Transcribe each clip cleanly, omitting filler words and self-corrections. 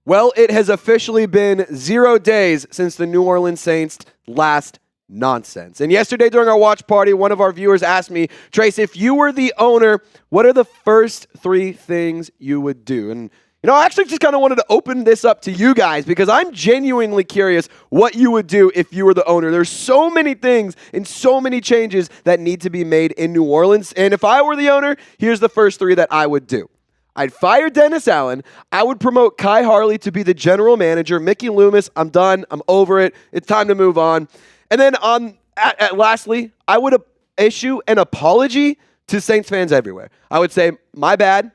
Well, it has officially been 0 days since the New Orleans Saints last nonsense. And yesterday during our watch party, one of our viewers asked me, Trace, if you were the owner, what are the first 3 things you would do? And I actually just kind of wanted to open this up to you guys because I'm genuinely curious what you would do if you were the owner. There's so many things and so many changes that need to be made in New Orleans. And if I were the owner, here's the first 3 that I would do. I'd fire Dennis Allen. I would promote Kai Harley to be the general manager. Mickey Loomis, I'm done. I'm over it. It's time to move on. And then lastly, I would issue an apology to Saints fans everywhere. I would say, my bad.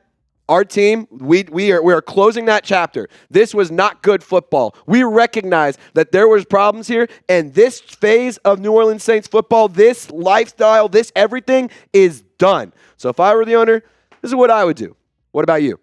Our team, we are closing that chapter. This was not good football. We recognize that there was problems here, and this phase of New Orleans Saints football, this lifestyle, this everything is done. So if I were the owner, this is what I would do. What about you?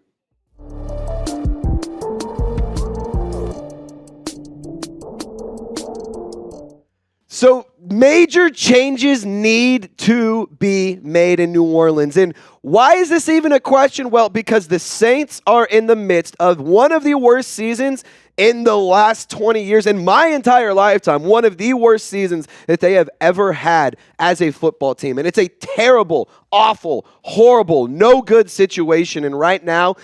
So major changes need to be made in New Orleans. And why is this even a question? Well, because the Saints are in the midst of one of the worst seasons in the last 20 years, in my entire lifetime, one of the worst seasons that they have ever had as a football team. And it's a terrible, awful, horrible, no good situation. And right now,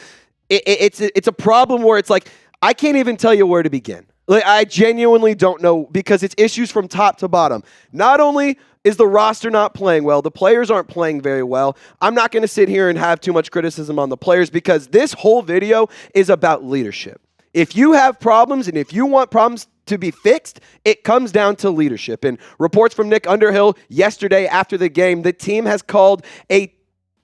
it's a problem where it's like, I can't even tell you where to begin. Like, I genuinely don't know because it's issues from top to bottom. Not only is the roster not playing well, the players aren't playing very well. I'm not going to sit here and have too much criticism on the players because this whole video is about leadership. If you have problems and if you want problems to be fixed, it comes down to leadership. And reports from Nick Underhill yesterday after the game, the team has called a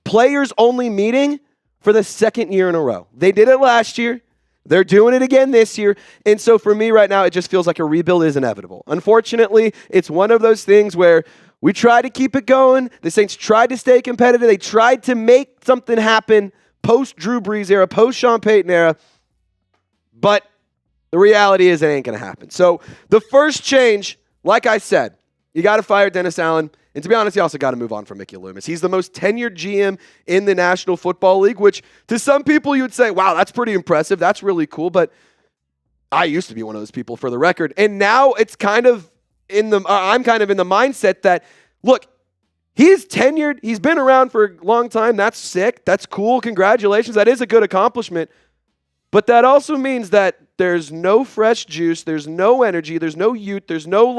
players-only meeting for the 2nd year in a row. They did it last year. They're doing it again this year. And so for me right now, it just feels like a rebuild is inevitable. Unfortunately, it's one of those things where we try to keep it going. The Saints tried to stay competitive. They tried to make something happen post-Drew Brees era, post-Sean Payton era. But the reality is it ain't going to happen. So the first change, like I said, you got to fire Dennis Allen. And to be honest, you also got to move on from Mickey Loomis. He's the most tenured GM in the National Football League, which to some people you would say, wow, that's pretty impressive. That's really cool. But I used to be one of those people, for the record. And now it's kind of I'm kind of in the mindset that, look, he's tenured. He's been around for a long time. That's sick. That's cool. Congratulations. That is a good accomplishment. But that also means that there's no fresh juice, there's no energy, there's no youth, there's no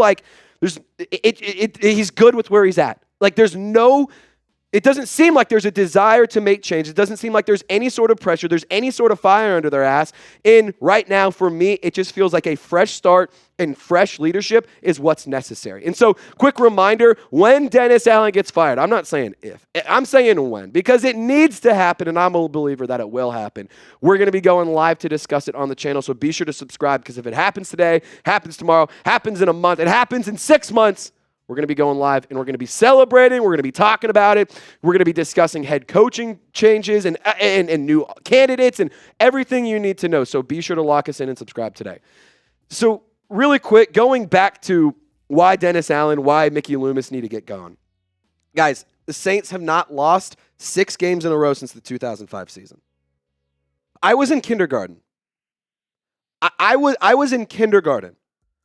he's good with where he's at. Like it doesn't seem like there's a desire to make change. It doesn't seem like there's any sort of pressure, there's any sort of fire under their ass. And right now, for me, it just feels like a fresh start and fresh leadership is what's necessary. And so, quick reminder, when Dennis Allen gets fired, I'm not saying if, I'm saying when, because it needs to happen, and I'm a believer that it will happen. We're going to be going live to discuss it on the channel, so be sure to subscribe, because if it happens today, happens tomorrow, happens in a month, it happens in 6 months, we're going to be going live, and we're going to be celebrating. We're going to be talking about it. We're going to be discussing head coaching changes and new candidates and everything you need to know. So be sure to lock us in and subscribe today. So really quick, going back to why Dennis Allen, why Mickey Loomis need to get gone. Guys, the Saints have not lost 6 games in a row since the 2005 season. I was in kindergarten. I was in kindergarten.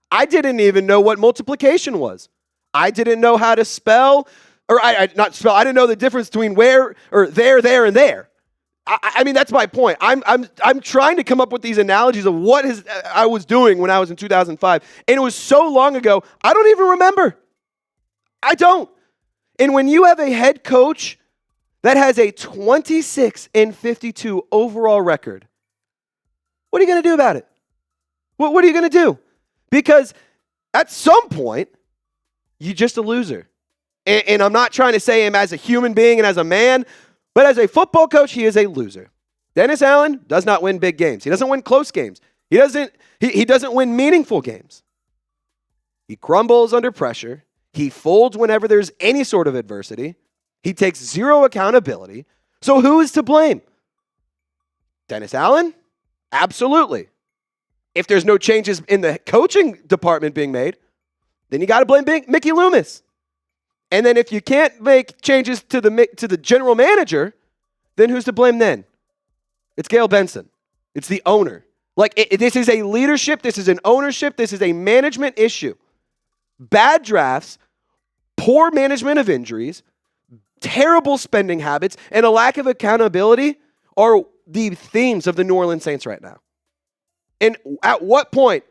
I didn't even know what multiplication was. I didn't know how to spell, or not spell. I didn't know the difference between where, or there, and there. I mean, that's my point. I'm trying to come up with these analogies of what I was doing when I was in 2005, and it was so long ago, I don't even remember. I don't. And when you have a head coach that has a 26-52 overall record, what are you going to do about it? What are you going to do? Because at some point, you're just a loser. And I'm not trying to say him as a human being and as a man, but as a football coach, he is a loser. Dennis Allen does not win big games. He doesn't win close games. He doesn't win meaningful games. He crumbles under pressure. He folds whenever there's any sort of adversity. He takes zero accountability. So who is to blame? Dennis Allen? Absolutely. If there's no changes in the coaching department being made, then you got to blame Mickey Loomis. And then if you can't make changes to the general manager, then who's to blame then? It's Gayle Benson. It's the owner. This is a leadership, this is an ownership, this is a management issue. Bad drafts, poor management of injuries, terrible spending habits, and a lack of accountability are the themes of the New Orleans Saints right now. And at what point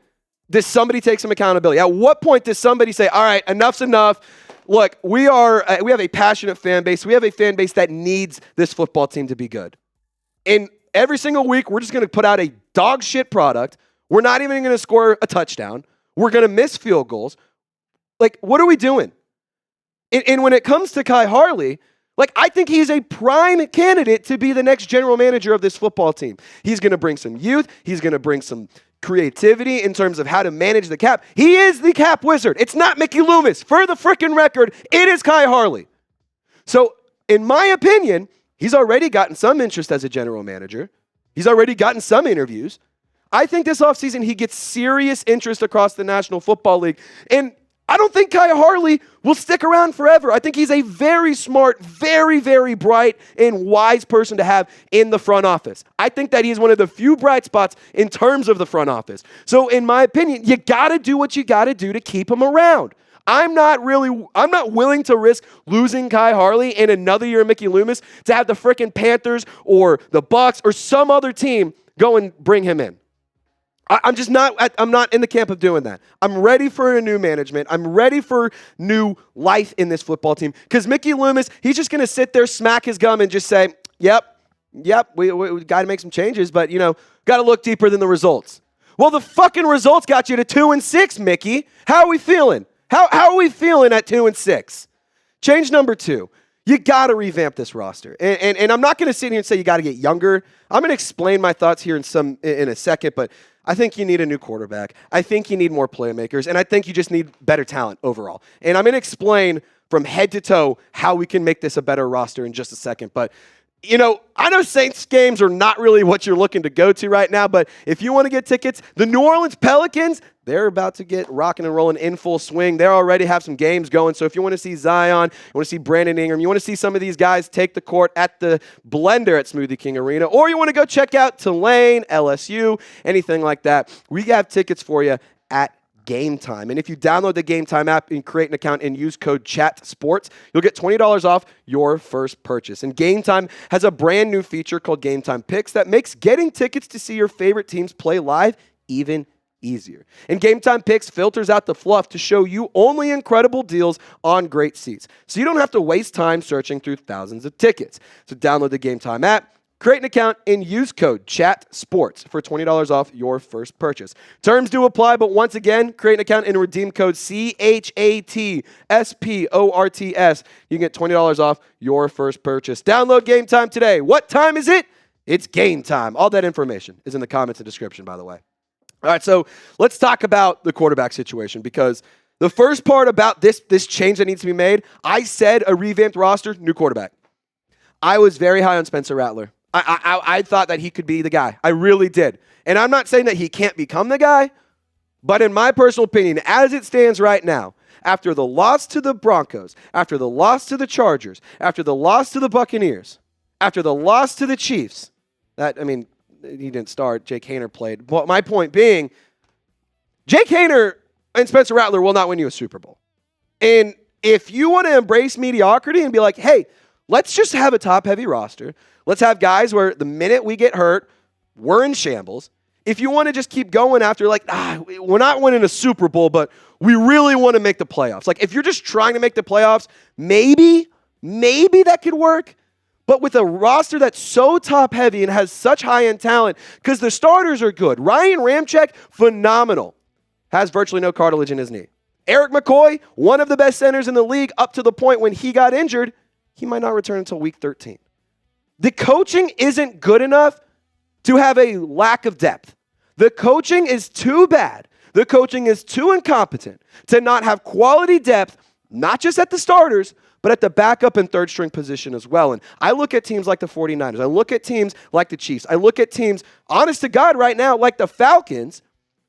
does somebody take some accountability? At what point does somebody say, all right, enough's enough. Look, we have a passionate fan base. We have a fan base that needs this football team to be good. And every single week, we're just going to put out a dog shit product. We're not even going to score a touchdown. We're going to miss field goals. What are we doing? And when it comes to Kai Harley, I think he's a prime candidate to be the next general manager of this football team. He's going to bring some youth. He's going to bring some creativity in terms of how to manage the cap. He is the cap wizard. It's not Mickey Loomis. For the freaking record, it is Kai Harley. So, in my opinion, he's already gotten some interest as a general manager. He's already gotten some interviews. I think this offseason he gets serious interest across the National Football League. And I don't think Kai Harley will stick around forever. I think he's a very smart, very, very bright and wise person to have in the front office. I think that he's one of the few bright spots in terms of the front office. So in my opinion, you got to do what you got to do to keep him around. I'm not willing to risk losing Kai Harley and another year of Mickey Loomis to have the freaking Panthers or the Bucks or some other team go and bring him in. I'm not in the camp of doing that. I'm ready for a new management. I'm ready for new life in this football team. Because Mickey Loomis, he's just going to sit there, smack his gum, and just say, yep, we got to make some changes, but, got to look deeper than the results. Well, the fucking results got you to 2-6, Mickey. How are we feeling? How are we feeling at 2-6? Change number 2. You got to revamp this roster. And I'm not going to sit here and say you got to get younger. I'm going to explain my thoughts here in a second, but I think you need a new quarterback. I think you need more playmakers, and I think you just need better talent overall. And I'm going to explain from head to toe how we can make this a better roster in just a second. But, I know Saints games are not really what you're looking to go to right now, but if you want to get tickets, the New Orleans Pelicans, they're about to get rocking and rolling in full swing. They already have some games going. So if you want to see Zion, you want to see Brandon Ingram, you want to see some of these guys take the court at the Blender at Smoothie King Arena, or you want to go check out Tulane, LSU, anything like that, we have tickets for you at Game Time. And if you download the Game Time app and create an account and use code CHATSPORTS, you'll get $20 off your first purchase. And Game Time has a brand new feature called Game Time Picks that makes getting tickets to see your favorite teams play live even easier. And Game Time Picks filters out the fluff to show you only incredible deals on great seats, so you don't have to waste time searching through thousands of tickets. So download the Game Time app, create an account, and use code CHATSPORTS for $20 off your first purchase. Terms do apply, but once again, create an account and redeem code CHATSPORTS. You can get $20 off your first purchase. Download Game Time today. What time is it? It's game time. All that information is in the comments and description, by the way. All right, so let's talk about the quarterback situation, because the first part about this change that needs to be made, I said a revamped roster, new quarterback. I was very high on Spencer Rattler. I thought that he could be the guy. I really did. And I'm not saying that he can't become the guy, but in my personal opinion, as it stands right now, after the loss to the Broncos, after the loss to the Chargers, after the loss to the Buccaneers, after the loss to the Chiefs, he didn't start. Jake Haener played. But my point being, Jake Haener and Spencer Rattler will not win you a Super Bowl. And if you want to embrace mediocrity and be like, hey, let's just have a top-heavy roster. Let's have guys where the minute we get hurt, we're in shambles. If you want to just keep going after we're not winning a Super Bowl, but we really want to make the playoffs. If you're just trying to make the playoffs, maybe that could work. But with a roster that's so top-heavy and has such high-end talent, because the starters are good. Ryan Ramczyk, phenomenal. Has virtually no cartilage in his knee. Eric McCoy, one of the best centers in the league, up to the point when he got injured, he might not return until week 13. The coaching isn't good enough to have a lack of depth. The coaching is too bad. The coaching is too incompetent to not have quality depth, not just at the starters, but at the backup and third string position as well. And I look at teams like the 49ers. I look at teams like the Chiefs. I look at teams, honest to God right now, like the Falcons,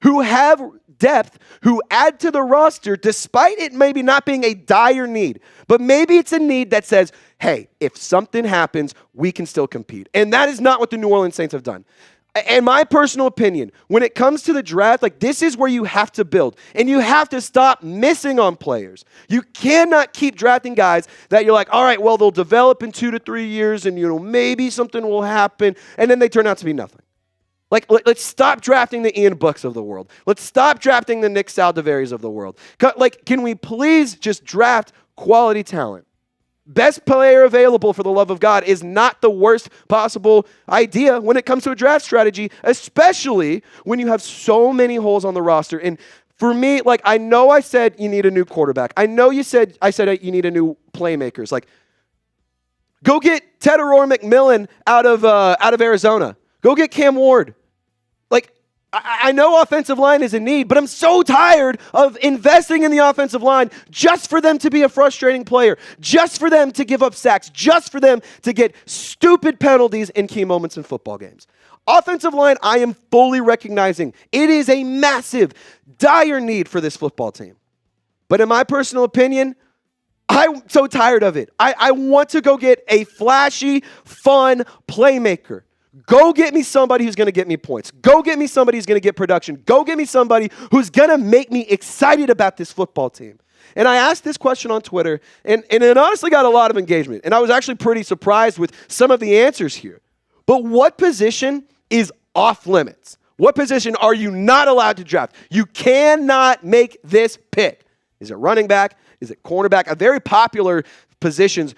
who have depth, who add to the roster despite it maybe not being a dire need. But maybe it's a need that says, hey, if something happens, we can still compete. And that is not what the New Orleans Saints have done. And my personal opinion, when it comes to the draft, like this is where you have to build. And you have to stop missing on players. You cannot keep drafting guys that you're like, all right, well, they'll develop in 2 to 3 years and, maybe something will happen. And then they turn out to be nothing. Like, let's stop drafting the Ian Books of the world. Let's stop drafting the Nick Saldivaris of the world. Like, can we please just draft quality talent? Best player available, for the love of God, is not the worst possible idea when it comes to a draft strategy, especially when you have so many holes on the roster. And for me, like, I know I said you need a new quarterback. I know I said you need a new playmakers. Like, go get Tedoror McMillan out of Arizona. Go get Cam Ward. Like, I know offensive line is in need, but I'm so tired of investing in the offensive line just for them to be a frustrating player, just for them to give up sacks, just for them to get stupid penalties in key moments in football games. Offensive line, I am fully recognizing it is a massive, dire need for this football team. But in my personal opinion, I'm so tired of it. I want to go get a flashy, fun playmaker. Go get me somebody who's going to get me points. Go get me somebody who's going to get production. Go get me somebody who's going to make me excited about this football team. And I asked this question on Twitter, and it honestly got a lot of engagement. And I was actually pretty surprised with some of the answers here. But what position is off limits? What position are you not allowed to draft? You cannot make this pick. Is it running back? Is it cornerback? A very popular positions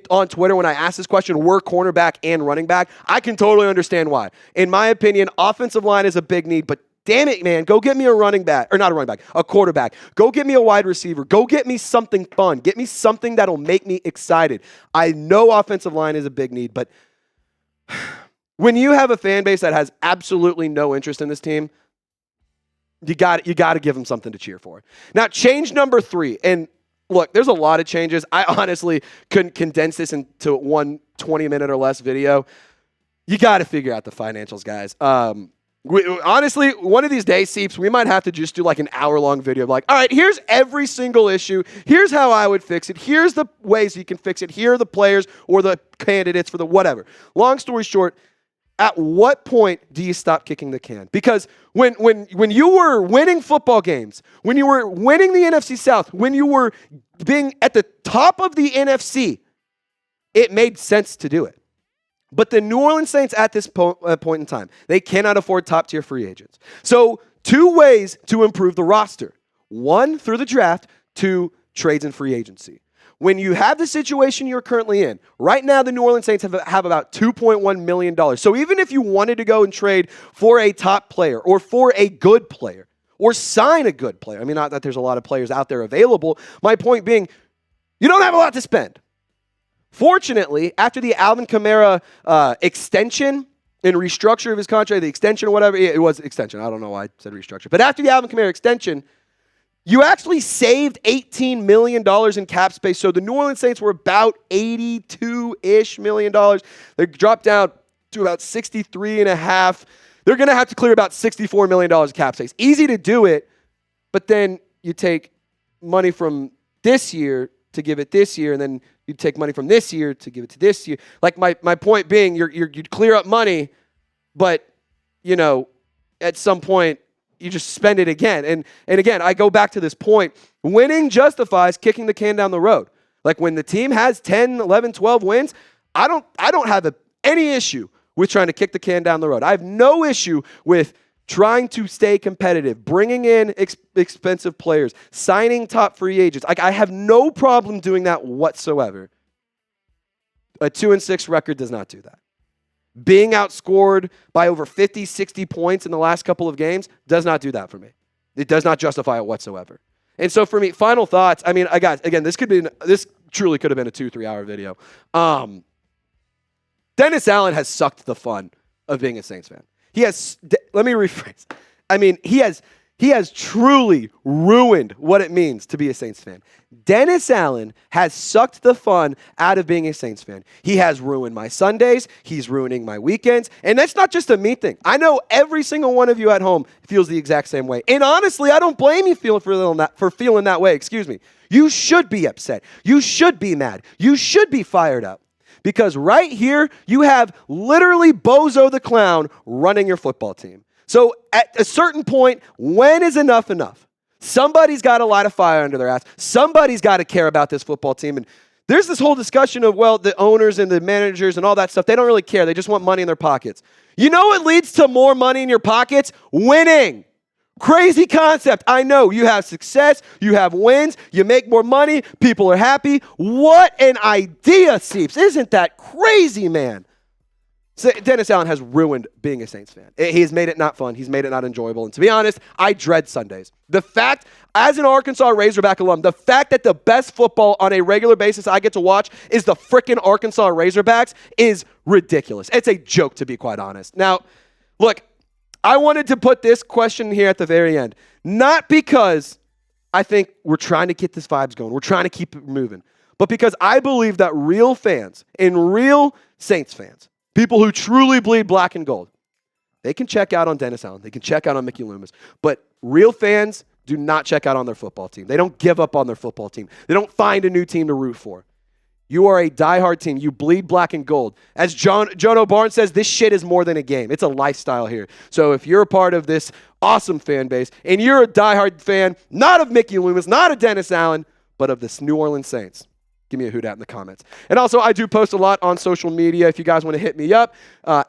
on Twitter when I asked this question were cornerback and running back. I can totally understand why. In my opinion, offensive line is a big need, but damn it, man, go get me a running back, or not a running back, a quarterback. Go get me a wide receiver. Go get me something fun. Get me something that'll make me excited. I know offensive line is a big need, but when you have a fan base that has absolutely no interest in this team, you got to give them something to cheer for. Now, change number 3, and look, there's a lot of changes. I honestly couldn't condense this into one 20-minute or less video. You got to figure out the financials, guys. Honestly, one of these days, Seeps, we might have to just do like an hour-long video of like, all right, here's every single issue. Here's how I would fix it. Here's the ways you can fix it. Here are the players or the candidates for the whatever. Long story short, at what point do you stop kicking the can? Because when you were winning football games, when you were winning the NFC South, when you were being at the top of the NFC, it made sense to do it. But the New Orleans Saints at this point in time, they cannot afford top-tier free agents. So 2 ways to improve the roster. 1, through the draft. 2, trades and free agency. When you have the situation you're currently in, right now the New Orleans Saints have about $2.1 million. So even if you wanted to go and trade for a top player or for a good player or sign a good player, I mean, not that there's a lot of players out there available. My point being, you don't have a lot to spend. Fortunately, after the Alvin Kamara extension and restructure of his contract, the extension or whatever, it was extension. I don't know why I said restructure. But after the Alvin Kamara extension, you actually saved $18 million in cap space. So the New Orleans Saints were about $82-ish million. They dropped down to about 63.5. They're going to have to clear about $64 million of cap space. Easy to do it, but then you take money from this year to give it this year, and then you take money from this year to give it to this year. Like my point being, you'd clear up money, but at some point, you just spend it again. And again, I go back to this point. Winning justifies kicking the can down the road. Like when the team has 10, 11, 12 wins, I don't have any issue with trying to kick the can down the road. I have no issue with trying to stay competitive, bringing in expensive players, signing top free agents. I have no problem doing that whatsoever. A 2-6 record does not do that. Being outscored by over 50, 60 points in the last couple of games does not do that for me. It does not justify it whatsoever. And so for me, final thoughts. I mean, guys, again, this truly could have been a 2-3 hour video. Dennis Allen has sucked the fun of being a Saints fan. Let me rephrase. I mean, he has truly ruined what it means to be a Saints fan. Dennis Allen has sucked the fun out of being a Saints fan. He has ruined my Sundays. He's ruining my weekends. And that's not just a me thing. I know every single one of you at home feels the exact same way. And honestly, I don't blame you for feeling that way. Excuse me. You should be upset. You should be mad. You should be fired up. Because right here, you have literally Bozo the Clown running your football team. So at a certain point, when is enough enough? Somebody's got to light a fire under their ass. Somebody's got to care about this football team. And there's this whole discussion of, well, the owners and the managers and all that stuff, they don't really care. They just want money in their pockets. You know what leads to more money in your pockets? Winning. Crazy concept. I know. You have success. You have wins. You make more money. People are happy. What an idea, Seeps. Isn't that crazy, man? So Dennis Allen has ruined being a Saints fan. He's made it not fun. He's made it not enjoyable. And to be honest, I dread Sundays. The fact, as an Arkansas Razorback alum, the fact that the best football on a regular basis I get to watch is the frickin' Arkansas Razorbacks is ridiculous. It's a joke, to be quite honest. Now, look, I wanted to put this question here at the very end, not because I think we're trying to get this vibes going. We're trying to keep it moving. But because I believe that real fans and real Saints fans, people who truly bleed black and gold, they can check out on Dennis Allen. They can check out on Mickey Loomis. But real fans do not check out on their football team. They don't give up on their football team. They don't find a new team to root for. You are a diehard team. You bleed black and gold. As John O'Barnes says, this shit is more than a game. It's a lifestyle here. So if you're a part of this awesome fan base and you're a diehard fan, not of Mickey Loomis, not of Dennis Allen, but of the New Orleans Saints, give me a hoot out in the comments. And also, I do post a lot on social media. If you guys want to hit me up,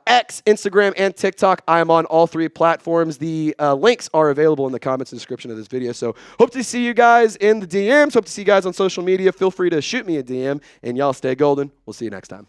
X, Instagram, and TikTok, I am on all three platforms. The links are available in the comments and description of this video. So hope to see you guys in the DMs. Hope to see you guys on social media. Feel free to shoot me a DM, and y'all stay golden. We'll see you next time.